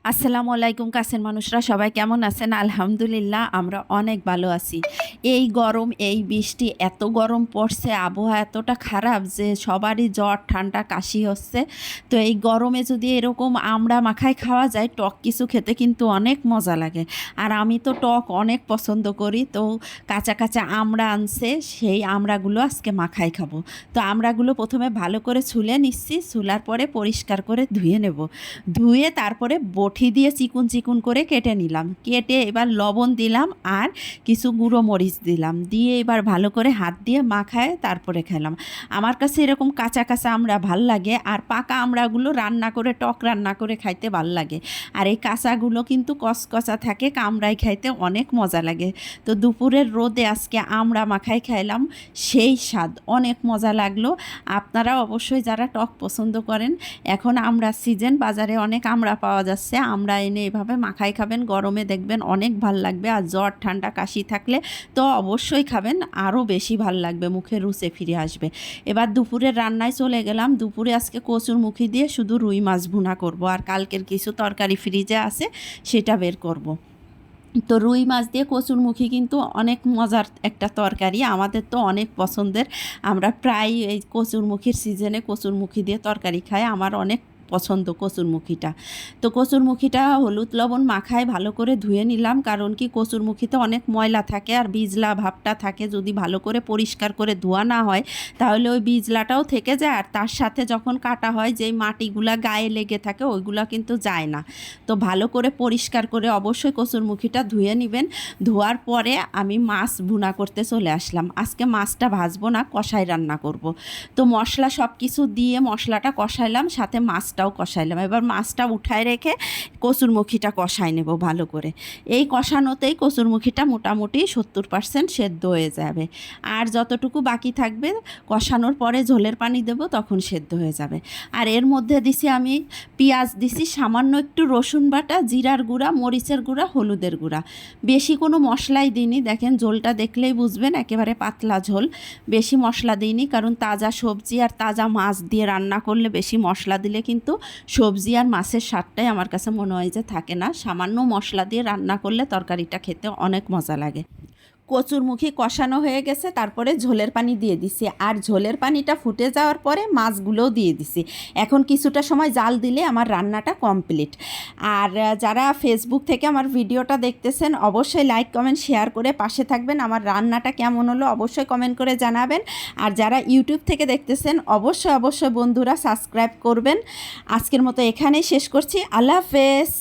আসসালামু আলাইকুম কাছের মানুষরা সবাই কেমন আছেন? আলহামদুলিল্লাহ আমরা অনেক ভালো আছি। এই গরম, এই বৃষ্টি, এত গরম পড়ছে, আবহাওয়া এতটা খারাপ যে সবারই জ্বর, ঠান্ডা, কাশি হচ্ছে। তো এই গরমে যদি এরকম আমড়া মাখায় খাওয়া যায়, টক কিছু খেতে কিন্তু অনেক মজা লাগে। আর আমি তো টক অনেক পছন্দ করি। তো কাঁচা কাঁচা আমড়া আনছে, সেই আমড়াগুলো আজকে মাখায় খাবো। তো আমড়াগুলো প্রথমে ভালো করে ছুলে নিচ্ছি, ছুলার পরে পরিষ্কার করে ধুয়ে নেব। ধুয়ে তারপরে বটি দিয়ে চিকুন চিকুন করে কেটে নিলাম, কেটে এবার লবণ দিলাম আর কিছু গুঁড়ো মরিচ দিলাম, দিয়ে এবার ভালো করে হাত দিয়ে মাখায় তারপরে খেলাম। আমার কাছে এরকম কাঁচা কাঁচা আমড়া ভাল লাগে, আর পাকা আমড়াগুলো রান্না করে টক রান্না করে খাইতে ভাল লাগে। আর এই কাঁচাগুলো কিন্তু কচকচা থাকে, কামড়াই খাইতে অনেক মজা লাগে। তো দুপুরের রোদে আজকে আমড়া মাখায় খাইলাম, সেই স্বাদ, অনেক মজা লাগলো। আপনারা অবশ্যই যারা টক পছন্দ করেন, এখন আমড়ার সিজন, বাজারে অনেক আমড়া পাওয়া যাচ্ছে, আমড়া এনে এভাবে মাখাই খাবেন, গরমে দেখবেন অনেক ভাল লাগবে। আর জ্বর ঠান্ডা কাশি থাকলে তো অবশ্যই খাবেন, আরও বেশি ভাল লাগবে, মুখে রুচে ফিরে আসবে। এবার দুপুরের রান্নায় চলে গেলাম। দুপুরে আজকে কচুরমুখী দিয়ে শুধু রুই মাছ ভুনা করব, আর কালকের কিছু তরকারি ফ্রিজে আছে সেটা বের করব। তো রুই মাছ দিয়ে কচুরমুখী কিন্তু অনেক মজার একটা তরকারি, আমাদের তো অনেক পছন্দের। আমরা প্রায় এই কচুরমুখীর সিজনে কচুরমুখী দিয়ে তরকারি খাই, আমার অনেক পছন্দ কচুরমুখীটা। তো কচুরমুখীটা হলুদ লবণ মাখায় ভালো করে ধুয়ে নিলাম, কারণ কি কচুরমুখীতে অনেক ময়লা থাকে আর বিজলা ভাবটা থাকে, যদি ভালো করে পরিষ্কার করে ধোয়া না হয় তাহলে ওই বিজলাটাও থেকে যায়, আর তার সাথে যখন কাটা হয় যেই মাটিগুলা গায়ে লেগে থাকে ওইগুলা কিন্তু যায় না। তো ভালো করে পরিষ্কার করে অবশ্যই কচুরমুখীটা ধুয়ে নেবেন। ধোয়ার পরে আমি মাছ ভুনা করতে চলে আসলাম। আজকে মাছটা ভাজবো না, কষাই রান্না করব। তো মশলা সব কিছু দিয়ে মশলাটা কষাইলাম, সাথে মাছটাও কষাইলাম। এবার মাছটা উঠায় রেখে কচুরমুখীটা কষাই নেব ভালো করে। এই কষানোতেই কচুরমুখীটা মোটামুটি 70% সেদ্ধ হয়ে যাবে, আর যতটুকু বাকি থাকবে কষানোর পরে ঝোলের পানি দেব, তখন সেদ্ধ হয়ে যাবে। আর এর মধ্যে দিছি আমি পেঁয়াজ, দিছি সামান্য একটু রসুন বাটা, জিরার গুঁড়া, মরিচের গুঁড়া, হলুদের গুঁড়া, বেশি কোনো মশলাই দিইনি। দেখেন ঝোলটা দেখলেই বুঝবেন একেবারে পাতলা ঝোল, বেশি মশলা দিইনি, কারণ তাজা সবজি আর তাজা মাছ দিয়ে রান্না করলে বেশি মশলা দিলে কিন্তু সবজি আর মাছের স্বাদটাই আমার কাছে মনে হয় যে থাকে না। সামান্য মশলা দিয়ে রান্না করলে তরকারিটা খেতে অনেক মজা লাগে। কচুরমুখী কষানো হয়ে গেছে, তারপরে ঝোলের পানি দিয়ে দিছি, আর ঝোলের পানিটা ফুটে যাওয়ার পরে মাছগুলোও দিয়ে দিছি। এখন কিছুটা সময় জাল দিলে আমার রান্নাটা কমপ্লিট। আর যারা ফেসবুক থেকে আমার ভিডিওটা দেখতেছেন অবশ্যই লাইক কমেন্ট শেয়ার করে পাশে থাকবেন। আমার রান্নাটা কেমন হলো অবশ্যই কমেন্ট করে জানাবেন। আর যারা ইউটিউব থেকে দেখতেছেন অবশ্যই বন্ধুরা সাবস্ক্রাইব করবেন। আজকের মতো এখানেই শেষ করছি। আল্লাহ হাফেজ।